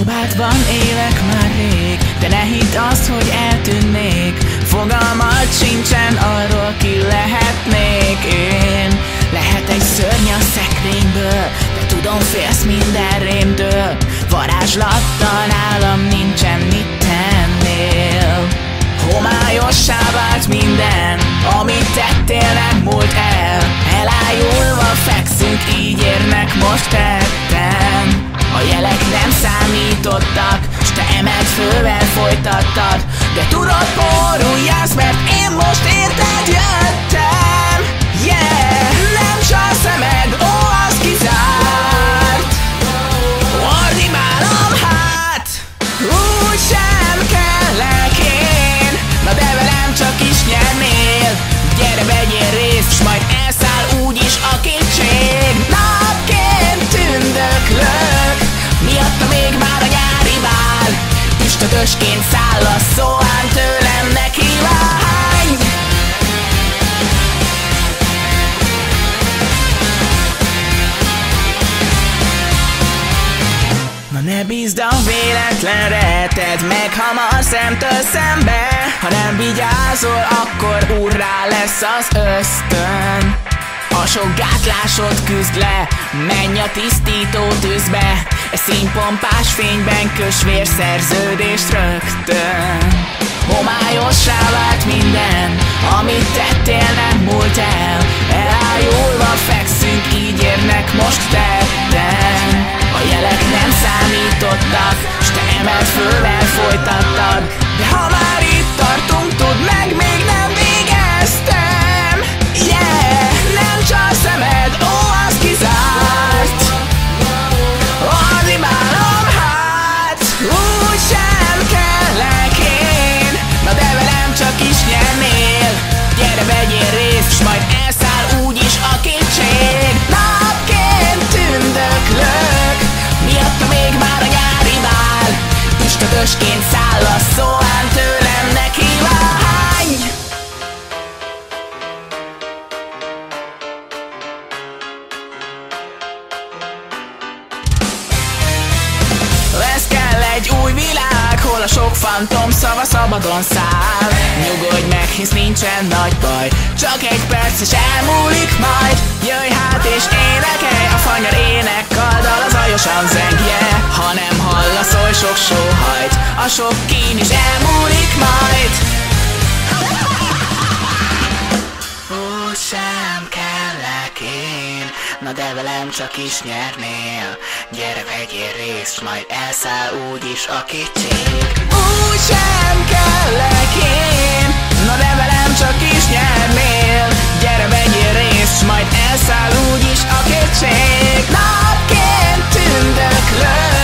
Kabátban élek már rég, de ne hidd azt, hogy eltűnnék. Fogalmad sincsen arról, ki lehetnék én. Lehet egy szörny a szekrényből, de tudom, félsz minden rémtől. Varázslattal nálam nincsen, mit tennél. Homályossá vált minden, amit tettél, nem múlt el. Elájulva fekszünk, így érnek most tetten. A jelek nem számítottak, s te emelt fővel folytattad. De tudod, borul jársz, mert én most érted jöttem. Yeah, nem csal szemed, ó, az kizárt. Ordibálom hát, úgy sem kellek én. Na de velem csak is nyernél. Gyere, vegyél részt, s majd elszáll úgyis a kétség. Napként tündöklök, miatta még már a nyári bál. Üstökösként száll a szóán, tőlem neki vágy. Na ne bízd a véletlenre, tedd meg hamar szemtől szembe. Ha nem vigyázol, akkor úrrá lesz az ösztön. A sok gátlásod küzd le, menj a tisztító tűzbe. E színpompás fényben kös vérszerződést rögtön. Homályossá vált minden, amit tettél, nem múlt el. Elájulva fekszünk, így érnek most tetten. A jelek nem számítottak, s te emelt fővel folytattad. De ha már itt tartunk, tudd meg, még nem végeztem. Yeah, nem csal szemed, ó, az kizárt. Ordibálom hát, úgy sem kellek én. Na de velem csak is nyernél. Gyere, vegyél részt, s majd elszáll úgyis a kétség. Napként tündöklök, miatta még már a nyári bál. Üstökösként száll a szóán, tőlem neki vágy. Ez kell egy új világ, hol a sok fantom szava szabadon száll. Nyugodj meg, hisz nincsen nagy baj, csak egy perc és elmúlik majd. Jöjj hát és énekelj, a fanyar énekkarddal az aljosan zengje. Ha nem hallasz oly sok sóhajt, a sok kín is elmúlik majd. Úgy sem kellek én, na de velem csak is nyernél. Gyere, vegyél részt, majd elszáll úgyis a kétség. Úgy sem kellek én, na de velem csak is nyernél. Gyere, vegyél részt, majd elszáll úgyis a kétség. Napként tündöklök,